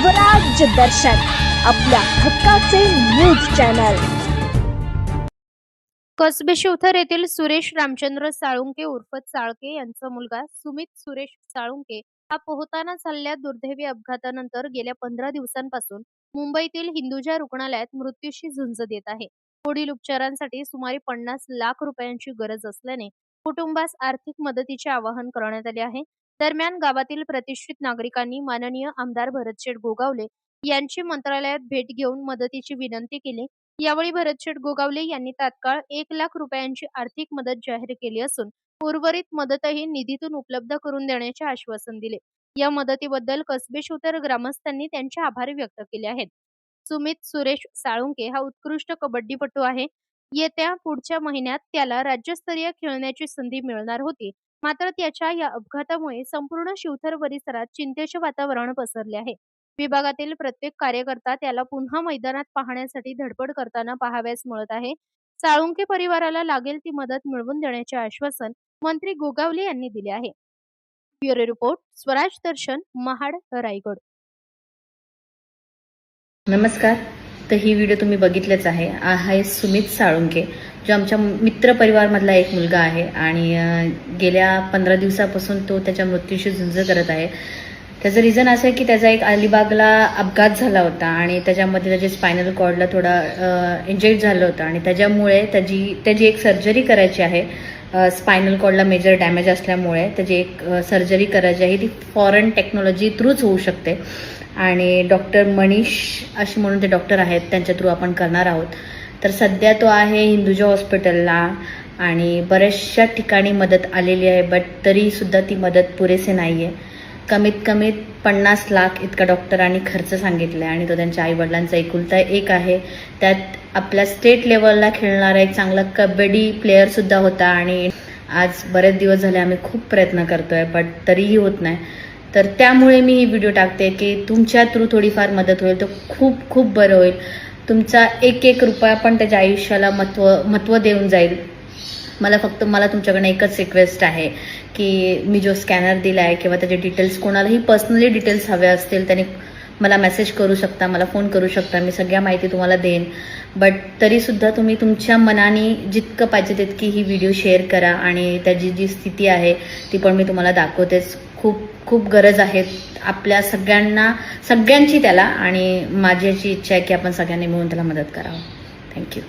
स्वराज्य दर्शन आपल्या हक्काचे न्यूज चॅनल। कसबे शिवथर येथील सुरेश रामचंद्र साळुंके उर्फ साळके यांचा मुलगा सुमित सुरेश साळुंके हा पोहताना झालेल्या दुर्दैवी अपघातानंतर गेल्या 15 दिवसांपासून मुंबईतील हिंदुजा रुग्णालयात मृत्यूशी झुंज देत आहे। पुढील उपचारांसाठी सुमारे 50 लाख रुपयांची गरज असल्याने कुटुंबास आर्थिक मदतीचे आवाहन करण्यात आले आहे। दरम्यान गावातील प्रतिष्ठित नागरिकांनी माननीय आमदार भरतशेठ गोगावले यांची मंत्रालयात भेट घेऊन मदतीची विनंती केली। यावेळी भरतशेठ गोगावले यांनी तात्काळ 1 लाख रुपयांची आर्थिक मदत जाहीर केली असून उर्वरित मदतही निधीतून उपलब्ध करून देण्याचे आश्वासन दिले। या मदतीबद्दल कसबे शिवतर ग्रामस्थांनी त्यांचे आभार व्यक्त केले आहेत। सुमित सुरेश साळुंके हा उत्कृष्ट कबड्डीपटू आहे। येत्या पुढच्या महिन्यात त्याला राज्यस्तरीय खेळण्याची संधी मिळणार होती, मात्र त्याच्या या अपघातामुळे संपूर्ण शिवथर परिसरात चिंतेचे वातावरण पसरले आहे। विभागातील प्रत्येक कार्यकर्ता त्याला पुन्हा मैदानात पाहण्यासाठी धडपड करताना पाहावयास मिळत आहे। साळुंके परिवाराला लागेल ती मदत मिळवून देण्याचे आश्वासन मंत्री गोगावले यांनी दिले आहे। ब्युरो रिपोर्ट, स्वराज दर्शन, महाड, रायगड। नमस्कार। तर ही व्हिडिओ तुम्ही बघितलेच आहे। आहे सुमित साळुंके, जो आमच्या मित्र परिवारमधला एक मुलगा आहे आणि गेल्या 15 दिवसापासून तो त्याच्या मृत्यूशी झुंज करत आहे। त्याचं रिझन असं आहे की त्याचा एक अलिबागला अपघात झाला होता आणि त्याच्यामध्ये त्याच्या स्पायनल कॉर्डला थोडा इंजर्ड झालं होतं आणि त्याच्यामुळे त्याची एक सर्जरी करायची आहे। स्पायनल कॉर्डला मेजर डॅमेज असल्यामुळे त्याची एक सर्जरी करायची आहे। ती फॉरेन टेक्नॉलॉजी थ्रूच होऊ शकते आणि डॉक्टर मनीष अशी म्हणून ते डॉक्टर आहेत, त्यांच्या थ्रू आपण करणार आहोत। तर सध्या तो आहे हिंदुजा हॉस्पिटलला आणि बऱ्याचशा ठिकाणी मदत आलेली आहे, बट तरीसुद्धा ती मदत पुरेसे नाही आहे। कमीत कमी 50 लाख इतका डॉक्टरांनी खर्च सांगितला आहे आणि तो त्यांच्या आईवडिलांचा एकुलता एक आहे। त्यात आपल्या स्टेट लेवलला खेळणारा एक चांगला कबड्डी प्लेअरसुद्धा होता आणि आज बरेच दिवस झाले आम्ही खूप प्रयत्न करतोय, बट तरीही होत नाही। तर त्यामुळे मी ही व्हिडिओ टाकते की तुमच्या थ्रू थोडीफार मदत होईल तर खूप खूप बरं होईल। तुमचा एक रुपया पण त्याच्या आयुष्याला महत्त्व देऊन जाईल। मला तुमच्याकडनं एकच रिक्वेस्ट आहे की मी जो स्कॅनर दिला आहे किंवा त्याचे डिटेल्स कोणालाही पर्सनली डिटेल्स हवे असतील त्याने मला मेसेज करू शकता, मला फोन करू शकता, मी सगळ्या माहिती तुम्हाला देईन। बट तरीसुद्धा तुम्ही तुमच्या मनाने जितकं पाहिजे तितकी ही व्हिडिओ शेअर करा आणि त्याची जी स्थिती आहे ती पण मी तुम्हाला दाखवतेच। खूप खूप गरज आहे आपल्या सगळ्यांची त्याला आणि माझी अशी इच्छा आहे की आपण सगळ्यांनी मिळून त्याला मदत करावं। थँक्यू।